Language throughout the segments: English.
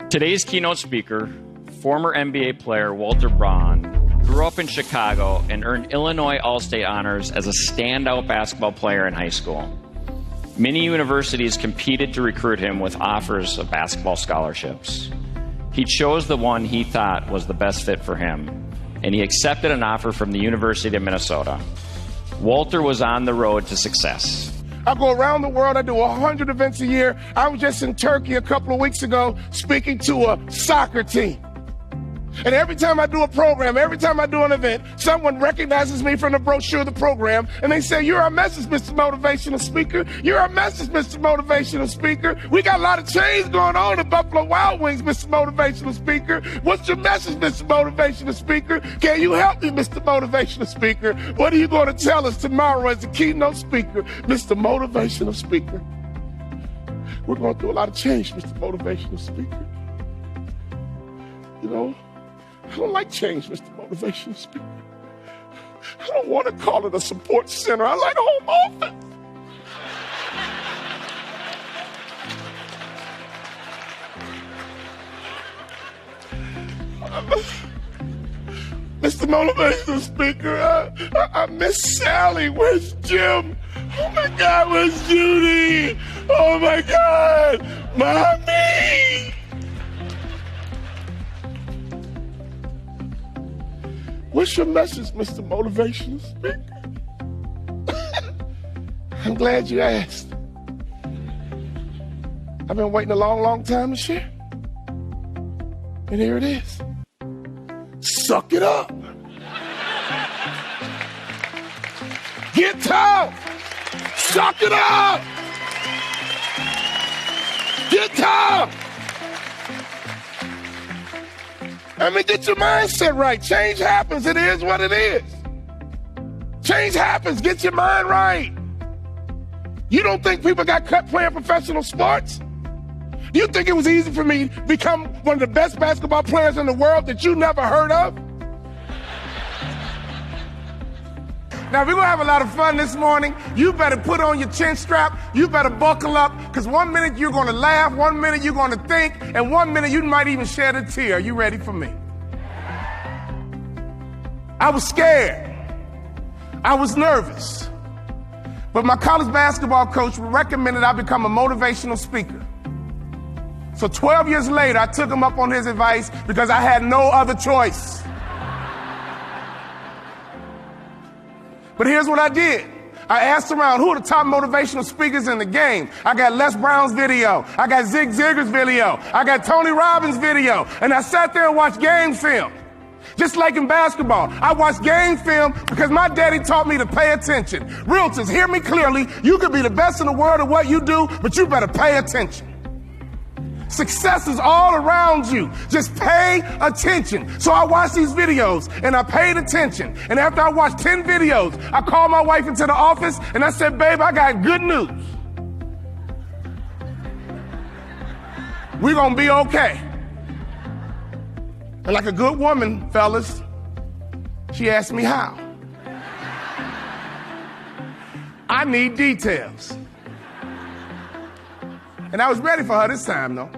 Today's keynote speaker, former NBA player Walter Braun, grew up in Chicago and earned Illinois All-State honors as a standout basketball player in high school. Many universities competed to recruit him with offers of basketball scholarships. He chose the one he thought was the best fit for him, and he accepted an offer from the University of Minnesota. Walter was on the road to success. I go around the world. I do 100 events a year. I was just in Turkey a couple of weeks ago speaking to a soccer team. And every time I do a program, every time I do an event, someone recognizes me from the brochure of the program, and they say, "You're our message, Mr. Motivational Speaker. You're our message, Mr. Motivational Speaker. We got a lot of change going on at Buffalo Wild Wings, Mr. Motivational Speaker. What's your message, Mr. Motivational Speaker? Can you help me, Mr. Motivational Speaker? What are you going to tell us tomorrow as the keynote speaker, Mr. Motivational Speaker? We're going through a lot of change, Mr. Motivational Speaker. You know, I don't like change, Mr. Motivational Speaker. I don't want to call it a support center. I like a home office. Mr. Motivational Speaker, I miss Sally. Where's Jim? Oh my God, where's Judy? Oh my God, Mommy! What's your message, Mr. Motivational Speaker? I'm glad you asked. I've been waiting a long, long time to share. And here it is. Suck it up. Get tough. Suck it up. Get tough. I mean, get your mindset right. Change happens. It is what it is. Change happens. Get your mind right. You don't think people got cut playing professional sports? Do you think it was easy for me to become one of the best basketball players in the world that you never heard of? Now, if we're going to have a lot of fun this morning, you better put on your chin strap. You better buckle up, because 1 minute you're going to laugh, 1 minute you're going to think, and 1 minute you might even shed a tear. Are you ready for me? I was scared. I was nervous. But my college basketball coach recommended I become a motivational speaker. So 12 years later, I took him up on his advice because I had no other choice. But here's what I did. I asked around, who are the top motivational speakers in the game? I got Les Brown's video. I got Zig Ziglar's video. I got Tony Robbins' video. And I sat there and watched game film. Just like in basketball, I watched game film because my daddy taught me to pay attention. Realtors, hear me clearly. You could be the best in the world at what you do, but you better pay attention. Success is all around you. Just pay attention. So I watched these videos and I paid attention. And after I watched 10 videos, I called my wife into the office and I said, "Babe, I got good news. We're going to be okay." And like a good woman, fellas, she asked me how. I need details. And I was ready for her this time, though.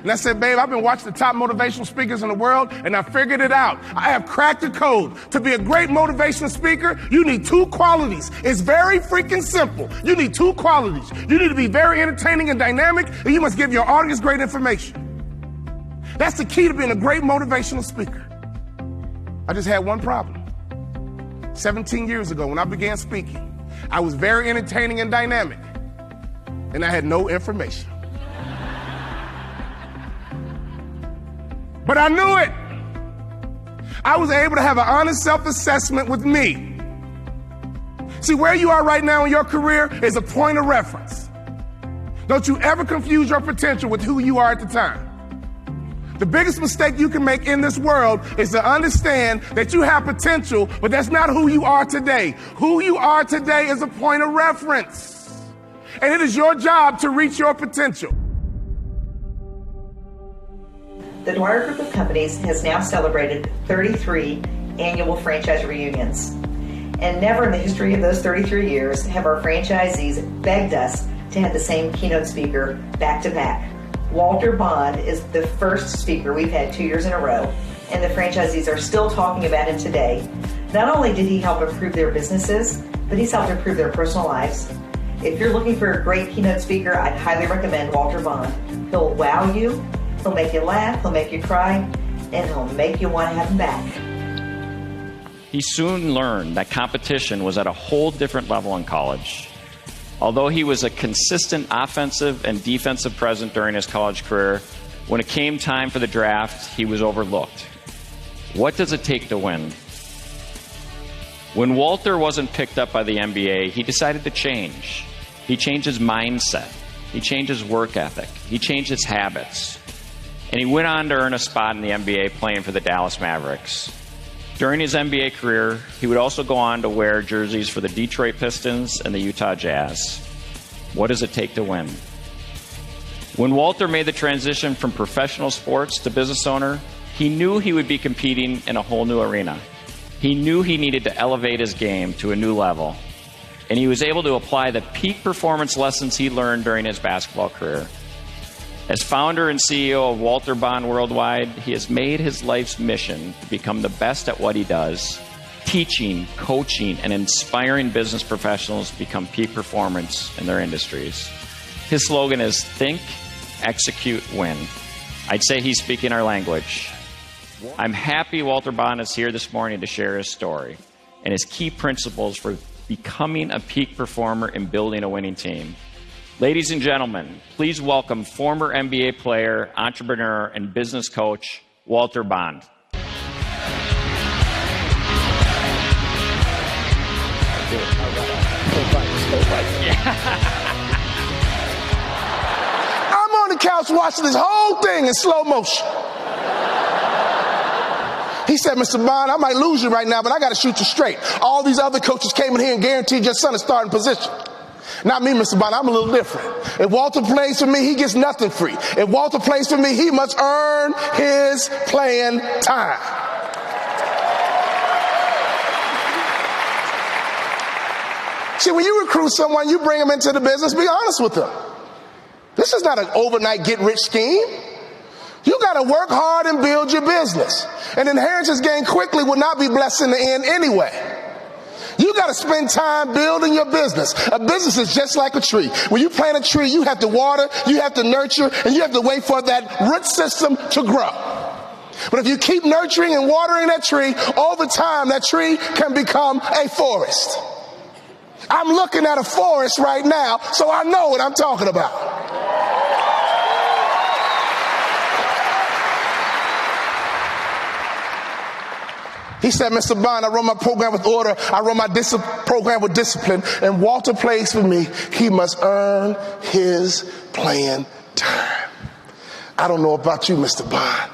And I said, "Babe, I've been watching the top motivational speakers in the world, and I figured it out. I have cracked the code. To be a great motivational speaker, you need 2 qualities. It's very freaking simple. You need 2 qualities. You need to be very entertaining and dynamic, and you must give your audience great information. That's the key to being a great motivational speaker." I just had one problem. 17 years ago, when I began speaking, I was very entertaining and dynamic, and I had no information. But I knew it. I was able to have an honest self-assessment with me. See, where you are right now in your career is a point of reference. Don't you ever confuse your potential with who you are at the time. The biggest mistake you can make in this world is to understand that you have potential, but that's not who you are today. Who you are today is a point of reference. And it is your job to reach your potential. The Dwyer Group of Companies has now celebrated 33 annual franchise reunions. And never in the history of those 33 years have our franchisees begged us to have the same keynote speaker back to back. Walter Bond is the first speaker we've had 2 years in a row, and the franchisees are still talking about him today. Not only did he help improve their businesses, but he's helped improve their personal lives. If you're looking for a great keynote speaker, I'd highly recommend Walter Bond. He'll wow you, he'll make you laugh, he'll make you cry, and he'll make you want to have him back. He soon learned that competition was at a whole different level in college. Although he was a consistent offensive and defensive presence during his college career, when it came time for the draft, he was overlooked. What does it take to win? When Walter wasn't picked up by the NBA, he decided to change. He changed his mindset. He changed his work ethic. He changed his habits. And he went on to earn a spot in the NBA playing for the Dallas Mavericks. During his NBA career, he would also go on to wear jerseys for the Detroit Pistons and the Utah Jazz. What does it take to win? When Walter made the transition from professional sports to business owner, he knew he would be competing in a whole new arena. He knew he needed to elevate his game to a new level, and he was able to apply the peak performance lessons he learned during his basketball career. As founder and CEO of Walter Bond Worldwide, he has made his life's mission to become the best at what he does, teaching, coaching, and inspiring business professionals to become peak performance in their industries. His slogan is think, execute, win. I'd say he's speaking our language. I'm happy Walter Bond is here this morning to share his story and his key principles for becoming a peak performer and building a winning team. Ladies and gentlemen, please welcome former NBA player, entrepreneur, and business coach, Walter Bond. I'm on the couch watching this whole thing in slow motion. He said, Mr. Bond, I might lose you right now, but I got to shoot you straight. All these other coaches came in here and guaranteed your son a starting position. Not me, Mr. Bond. I'm a little different. If Walter plays for me, he gets nothing free. If Walter plays for me, he must earn his playing time. See, when you recruit someone, you bring them into the business, be honest with them. This is not an overnight get-rich scheme. You got to work hard and build your business. An inheritance gained quickly will not be blessed in the end anyway. You got to spend time building your business. A business is just like a tree. When you plant a tree, you have to water, you have to nurture, and you have to wait for that root system to grow. But if you keep nurturing and watering that tree, over time, that tree can become a forest. I'm looking at a forest right now, so I know what I'm talking about. He said, Mr. Bond, I run my program with order. I run my program with discipline. And Walter plays for me. He must earn his playing time. I don't know about you, Mr. Bond,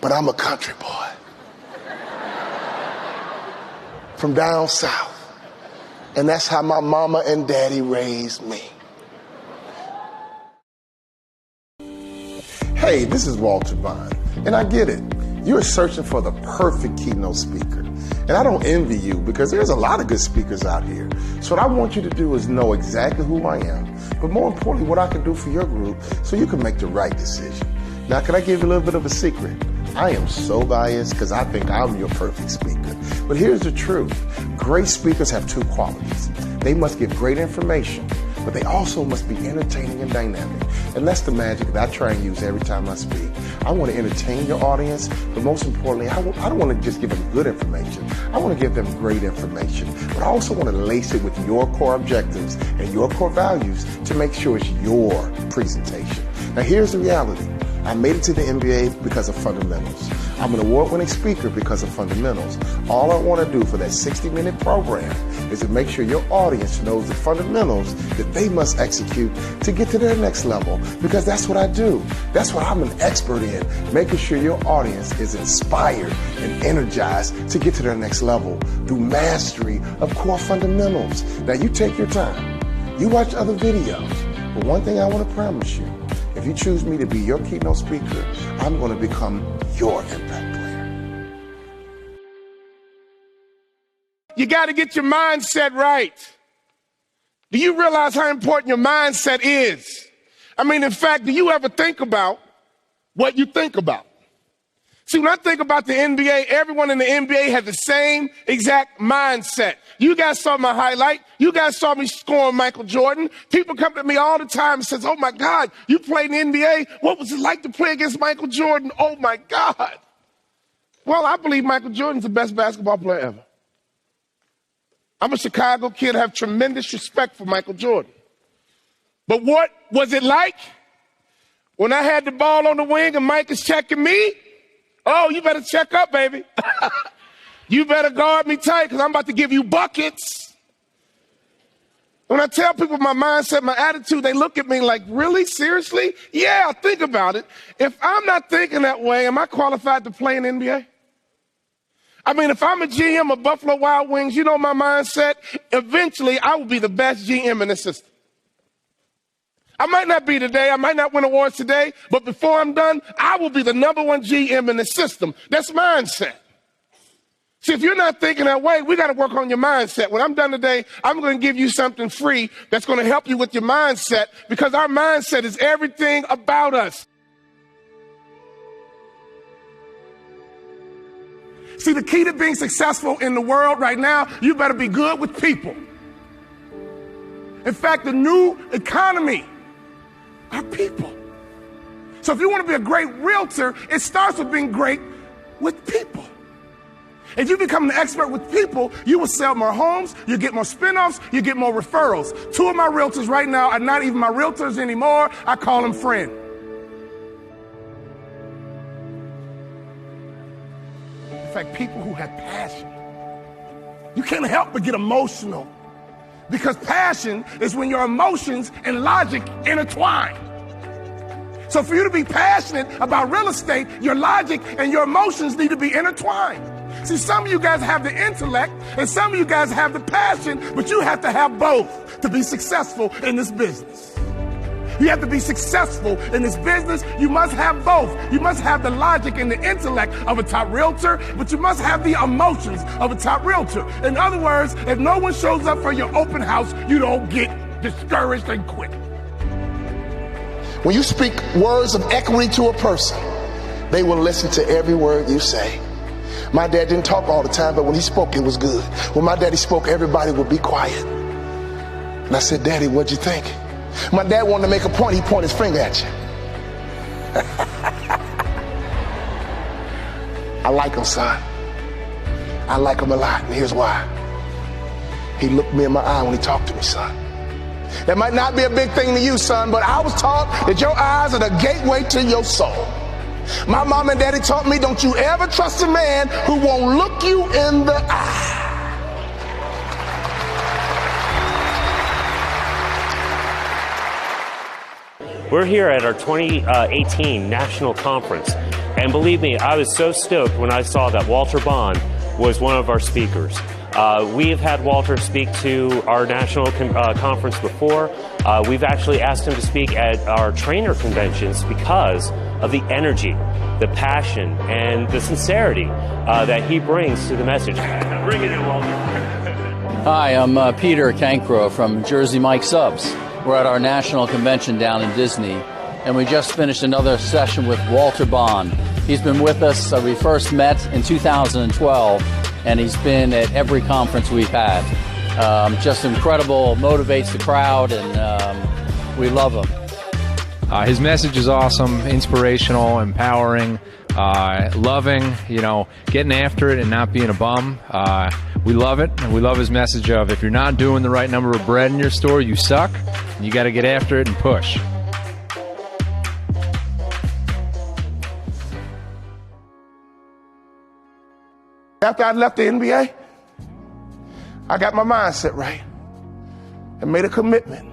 but I'm a country boy from down south. And that's how my mama and daddy raised me. Hey, this is Walter Bond, and I get it. You're searching for the perfect keynote speaker. And I don't envy you because there's a lot of good speakers out here. So what I want you to do is know exactly who I am, but more importantly, what I can do for your group so you can make the right decision. Now, can I give you a little bit of a secret? I am so biased because I think I'm your perfect speaker. But here's the truth. Great speakers have two qualities. They must give great information, but they also must be entertaining and dynamic. And that's the magic that I try and use every time I speak. I want to entertain your audience, but most importantly, I don't want to just give them good information. I want to give them great information, but I also want to lace it with your core objectives and your core values to make sure it's your presentation. Now, here's the reality. I made it to the NBA because of fundamentals. I'm an award-winning speaker because of fundamentals. All I want to do for that 60-minute program is to make sure your audience knows the fundamentals that they must execute to get to their next level, because that's what I do. That's what I'm an expert in, making sure your audience is inspired and energized to get to their next level through mastery of core fundamentals. Now, you take your time. You watch other videos. But one thing I want to promise you, if you choose me to be your keynote speaker, I'm going to become your impact player. You got to get your mindset right. Do you realize how important your mindset is? I mean, in fact, do you ever think about what you think about? See, when I think about the NBA, everyone in the NBA has the same exact mindset. You guys saw my highlight. You guys saw me scoring Michael Jordan. People come to me all the time and says, oh my God, you played in the NBA? What was it like to play against Michael Jordan? Oh my God. Well, I believe Michael Jordan's the best basketball player ever. I'm a Chicago kid. I have tremendous respect for Michael Jordan. But what was it like when I had the ball on the wing and Mike is checking me? Oh, you better check up, baby. You better guard me tight because I'm about to give you buckets. When I tell people my mindset, my attitude, they look at me like, really? Seriously? Yeah, think about it. If I'm not thinking that way, am I qualified to play in the NBA? I mean, if I'm a GM of Buffalo Wild Wings, you know my mindset, eventually I will be the best GM in the system. I might not be today, I might not win awards today, but before I'm done, I will be the #1 GM in the system. That's mindset. See, if you're not thinking that way, we got to work on your mindset. When I'm done today, I'm going to give you something free that's going to help you with your mindset, because our mindset is everything about us. See, the key to being successful in the world right now, you better be good with people. In fact, the new economy are people. So if you want to be a great realtor, it starts with being great with people. If you become an expert with people, you will sell more homes, you get more spinoffs, you get more referrals. 2 of my realtors right now are not even my realtors anymore. I call them friend. In fact, people who have passion, you can't help but get emotional. Because passion is when your emotions and logic intertwine. So for you to be passionate about real estate, your logic and your emotions need to be intertwined. See, some of you guys have the intellect and some of you guys have the passion, but you have to have both to be successful in this business. You have to be successful in this business. You must have both. You must have the logic and the intellect of a top realtor, but you must have the emotions of a top realtor. In other words, if no one shows up for your open house, you don't get discouraged and quit. When you speak words of equity to a person, they will listen to every word you say. My dad didn't talk all the time, but when he spoke, it was good. When my daddy spoke, everybody would be quiet. And I said, Daddy, what'd you think? My dad wanted to make a point. He pointed his finger at you. I like him, son. I like him a lot, and here's why. He looked me in my eye when he talked to me, son. That might not be a big thing to you, son, but I was taught that your eyes are the gateway to your soul. My mom and daddy taught me, don't you ever trust a man who won't look you in the eye. We're here at our 2018 National Conference, and believe me, I was so stoked when I saw that Walter Bond was one of our speakers. We have had Walter speak to our national conference before. We've actually asked him to speak at our trainer conventions because of the energy, the passion, and the sincerity that he brings to the message. Bring it in, Walter. Hi, I'm Peter Cancro from Jersey Mike Subs. We're at our national convention down in Disney, and we just finished another session with Walter Bond. He's been with us, we first met in 2012, and he's been at every conference we've had. Just incredible, motivates the crowd, and we love him. His message is awesome, inspirational, empowering, loving, getting after it and not being a bum. We love it, and we love his message of if you're not doing the right number of bread in your store, you suck, and you got to get after it and push. After I left the NBA, I got my mindset right and made a commitment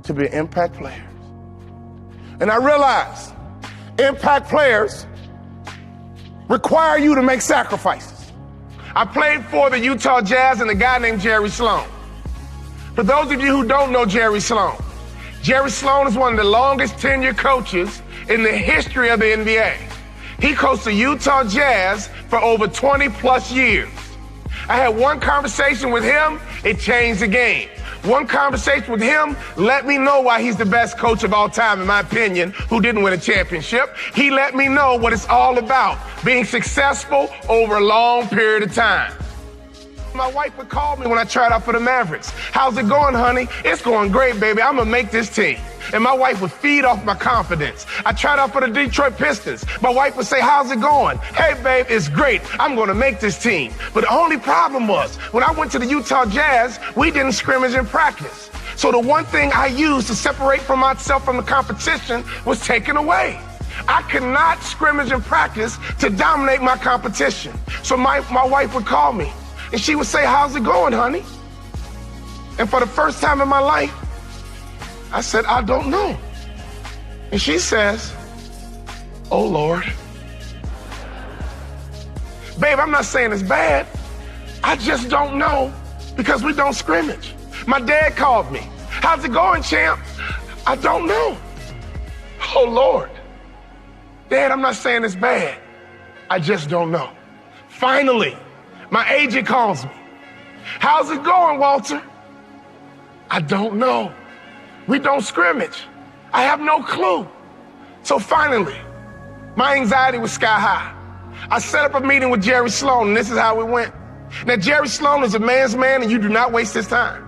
to be an impact player. And I realized impact players require you to make sacrifices. I played for the Utah Jazz and a guy named Jerry Sloan. For those of you who don't know Jerry Sloan is one of the longest tenured coaches in the history of the NBA. He coached the Utah Jazz for over 20 plus years. I had one conversation with him, it changed the game. One conversation with him let me know why he's the best coach of all time, in my opinion, who didn't win a championship. He let me know what it's all about, being successful over a long period of time. My wife would call me when I tried out for the Mavericks. How's it going, honey? It's going great, baby. I'm going to make this team. And my wife would feed off my confidence. I tried out for the Detroit Pistons. My wife would say, how's it going? Hey, babe, it's great. I'm going to make this team. But the only problem was, when I went to the Utah Jazz, we didn't scrimmage in practice. So the one thing I used to separate from myself from the competition was taken away. I could not scrimmage in practice to dominate my competition. So my wife would call me. And she would say, how's it going, honey? And for the first time in my life, I said, I don't know. And she says, oh, Lord. Babe, I'm not saying it's bad. I just don't know because we don't scrimmage. My dad called me. How's it going, champ? I don't know. Oh, Lord. Dad, I'm not saying it's bad. I just don't know. Finally, my agent calls me. How's it going, Walter? I don't know. We don't scrimmage. I have no clue. So finally, my anxiety was sky high. I set up a meeting with Jerry Sloan, and this is how it went. Now, Jerry Sloan is a man's man, and you do not waste his time.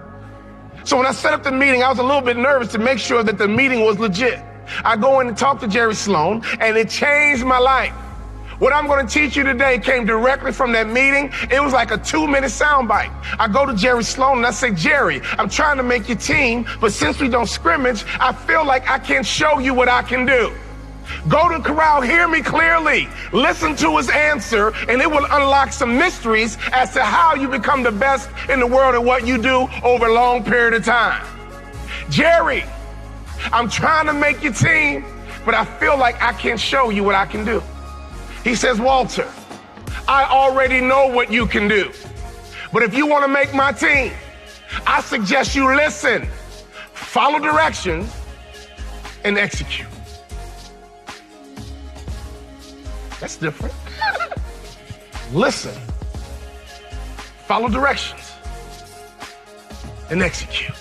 So when I set up the meeting, I was a little bit nervous to make sure that the meeting was legit. I go in and talk to Jerry Sloan, and it changed my life. What I'm going to teach you today came directly from that meeting. It was like a 2-minute soundbite. I go to Jerry Sloan and I say, Jerry, I'm trying to make your team, but since we don't scrimmage, I feel like I can't show you what I can do. Go to Corral, hear me clearly. Listen to his answer, and it will unlock some mysteries as to how you become the best in the world at what you do over a long period of time. Jerry, I'm trying to make your team, but I feel like I can't show you what I can do. He says, Walter, I already know what you can do. But if you want to make my team, I suggest you listen, follow directions, and execute. That's different. Listen, follow directions, and execute.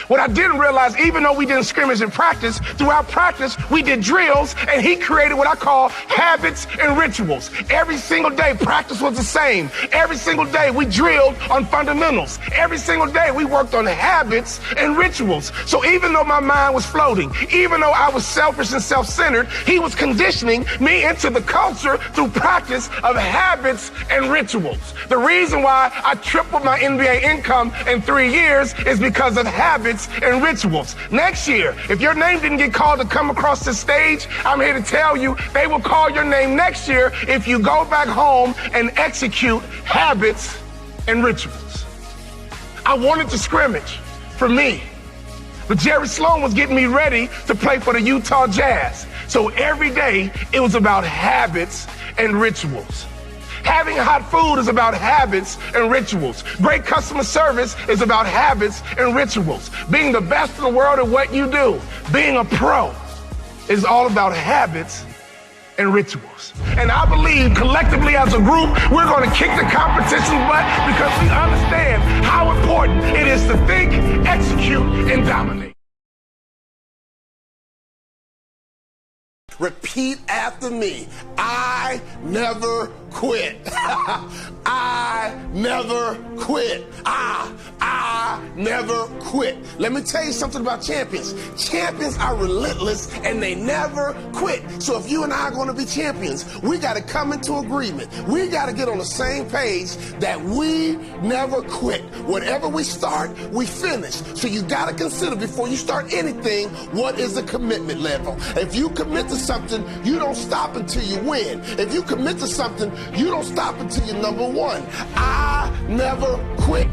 What I didn't realize, even though we didn't scrimmage in practice, throughout practice, we did drills, and he created what I call habits and rituals. Every single day, practice was the same. Every single day, we drilled on fundamentals. Every single day, we worked on habits and rituals. So even though my mind was floating, even though I was selfish and self-centered, he was conditioning me into the culture through practice of habits and rituals. The reason why I tripled my NBA income in 3 years is because of habits and rituals. Next year, if your name didn't get called to come across the stage, I'm here to tell you they will call your name next year if you go back home and execute habits and rituals. I wanted to scrimmage for me, but Jerry Sloan was getting me ready to play for the Utah Jazz. So every day it was about habits and rituals. Having hot food is about habits and rituals. Great customer service is about habits and rituals. Being the best in the world at what you do, being a pro, is all about habits and rituals. And I believe collectively as a group, we're going to kick the competition's butt because we understand how important it is to think, execute, and dominate. Repeat after me. I never quit. I never quit. I never quit. Let me tell you something about champions. Champions are relentless and they never quit. So if you and I are going to be champions, we got to come into agreement. We got to get on the same page that we never quit. Whatever we start, we finish. So you got to consider before you start anything, what is the commitment level? If you commit to something, you don't stop until you win. If you commit to something, you don't stop until you're number one. I never quit.